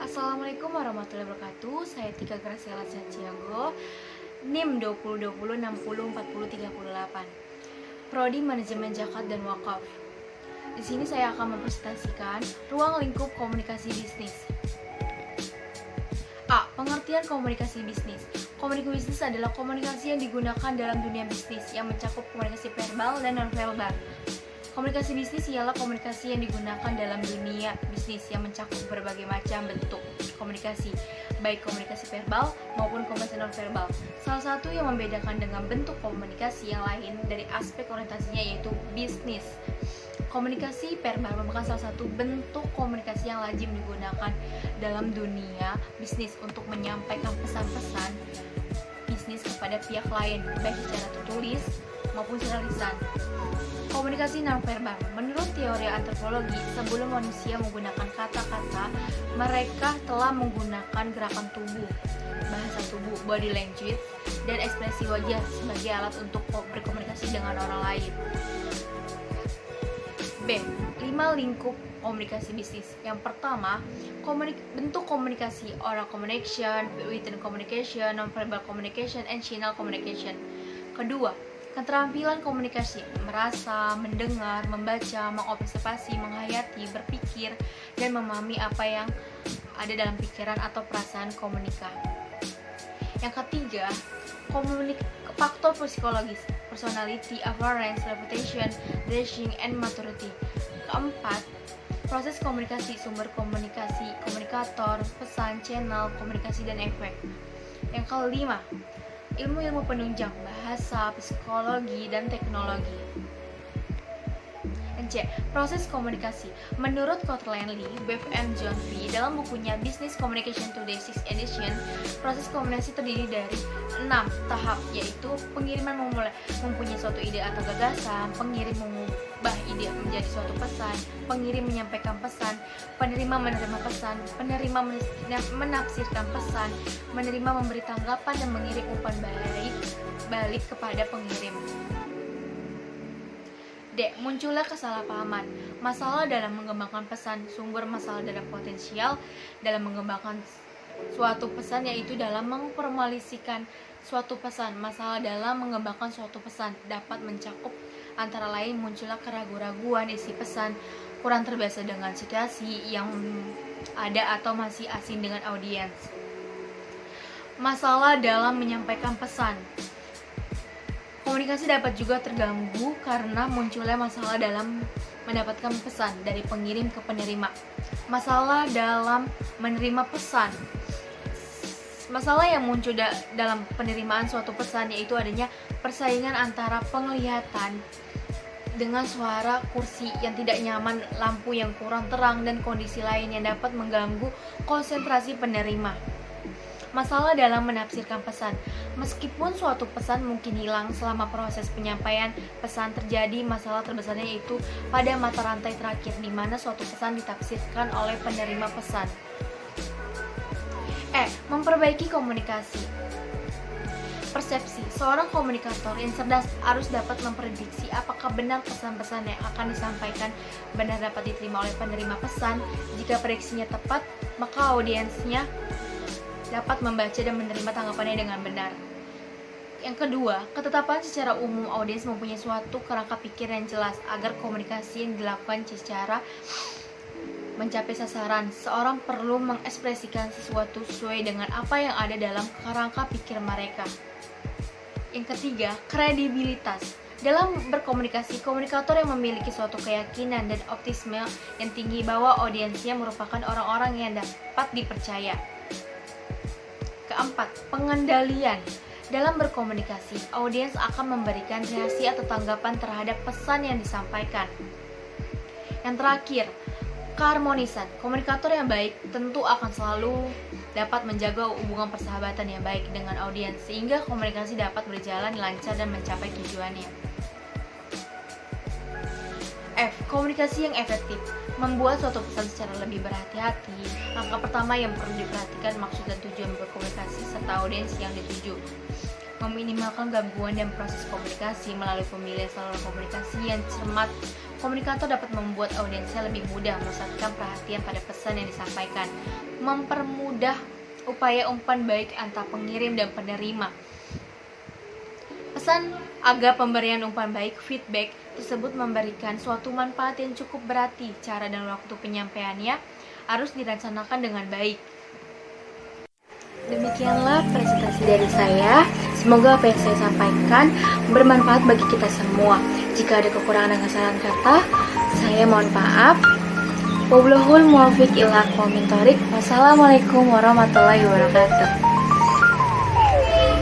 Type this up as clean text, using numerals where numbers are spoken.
Assalamualaikum warahmatullahi wabarakatuh. Saya Tika Graciela Santiago, NIM 2020604038, Prodi Manajemen Zakat dan Wakaf. Di sini saya akan mempresentasikan ruang lingkup komunikasi bisnis. A. Pengertian komunikasi bisnis. Komunikasi bisnis adalah komunikasi yang digunakan dalam dunia bisnis yang mencakup komunikasi verbal dan non-verbal. Komunikasi bisnis ialah komunikasi yang digunakan dalam dunia bisnis yang mencakup berbagai macam bentuk komunikasi, baik komunikasi verbal maupun komunikasi non-verbal. Salah satu yang membedakan dengan bentuk komunikasi yang lain dari aspek orientasinya yaitu bisnis. Komunikasi verbal merupakan salah satu bentuk komunikasi yang lazim digunakan dalam dunia bisnis untuk menyampaikan pesan-pesan bisnis kepada pihak lain, baik secara tertulis maupun secara lisan. Komunikasi nonverbal. Menurut teori antropologi, sebelum manusia menggunakan kata-kata, mereka telah menggunakan gerakan tubuh, bahasa tubuh, body language, dan ekspresi wajah sebagai alat untuk berkomunikasi dengan orang lain. B. 5 lingkup komunikasi bisnis. Yang pertama, bentuk komunikasi: oral communication, written communication, nonverbal communication, and channel communication. Kedua, keterampilan komunikasi: merasa, mendengar, membaca, mengobservasi, menghayati, berpikir, dan memahami apa yang ada dalam pikiran atau perasaan komunika. Yang ketiga, faktor psikologis: personality, appearance, reputation, dressing, and maturity. Keempat, proses komunikasi: sumber komunikasi, komunikator, pesan, channel, komunikasi, dan efek. Yang kelima, ilmu-ilmu penunjang: bahasa, psikologi, dan teknologi. C. Proses komunikasi. Menurut Cotter-Langley, Bev and John V. dalam bukunya Business Communication Today 6th edition, proses komunikasi terdiri dari 6 tahap, yaitu pengiriman mempunyai suatu ide atau gagasan, pengirim mengubah ide menjadi suatu pesan, pengirim menyampaikan pesan, penerima menerima pesan, penerima menafsirkan pesan, menerima memberi tanggapan, dan mengirim umpan balik kepada pengirim. D. Munculnya kesalahpahaman. Masalah dalam mengembangkan pesan. Sumber masalah dalam potensial dalam mengembangkan suatu pesan yaitu dalam memformulasikan suatu pesan. Masalah dalam mengembangkan suatu pesan dapat mencakup antara lain munculnya keraguan-raguan isi pesan, kurang terbiasa dengan situasi yang ada atau masih asing dengan audiens. Masalah dalam menyampaikan pesan. Komunikasi dapat juga terganggu karena munculnya masalah dalam mendapatkan pesan dari pengirim ke penerima. Masalah dalam menerima pesan. Masalah yang muncul dalam penerimaan suatu pesan yaitu adanya persaingan antara penglihatan dengan suara kursi yang tidak nyaman, lampu yang kurang terang, dan kondisi lain yang dapat mengganggu konsentrasi penerima. Masalah dalam menafsirkan pesan. Meskipun suatu pesan mungkin hilang selama proses penyampaian pesan, terjadi masalah terbesarnya yaitu pada mata rantai terakhir di mana suatu pesan ditafsirkan oleh penerima pesan. E. Memperbaiki komunikasi. Persepsi. Seorang komunikator yang cerdas harus dapat memprediksi apakah benar pesan-pesan yang akan disampaikan benar dapat diterima oleh penerima pesan. Jika prediksinya tepat, maka audiensnya dapat membaca dan menerima tanggapannya dengan benar. Yang kedua, ketetapan secara umum audiens mempunyai suatu kerangka pikir yang jelas agar komunikasi yang dilakukan secara mencapai sasaran. Seorang perlu mengekspresikan sesuatu sesuai dengan apa yang ada dalam kerangka pikir mereka. Yang ketiga, kredibilitas. Dalam berkomunikasi, komunikator yang memiliki suatu keyakinan dan optimisme yang tinggi bahwa audiensnya merupakan orang-orang yang dapat dipercaya. Keempat, pengendalian. Dalam berkomunikasi, audiens akan memberikan reaksi atau tanggapan terhadap pesan yang disampaikan. Yang terakhir, keharmonisan. Komunikator yang baik tentu akan selalu dapat menjaga hubungan persahabatan yang baik dengan audiens sehingga komunikasi dapat berjalan lancar dan mencapai tujuannya. F. Komunikasi yang efektif. Membuat suatu pesan secara lebih berhati-hati. Langkah pertama yang perlu diperhatikan maksud dan tujuan berkomunikasi serta audiens yang dituju. meminimalkan gangguan dan proses komunikasi melalui pemilihan saluran komunikasi yang cermat. Komunikator dapat membuat audiensnya lebih mudah memusatkan perhatian pada pesan yang disampaikan, mempermudah upaya umpan baik antar pengirim dan penerima. Pesan agar pemberian umpan baik feedback tersebut memberikan suatu manfaat yang cukup berarti. Cara dan waktu penyampaiannya harus direncanakan dengan baik. Demikianlah presentasi dari saya. Semoga apa yang saya sampaikan bermanfaat bagi kita semua. Jika ada kekurangan dan kesalahan kata, saya mohon maaf. Wabillahi muwaffiq ila aqwamit thoriq. Wassalamualaikum warahmatullahi wabarakatuh.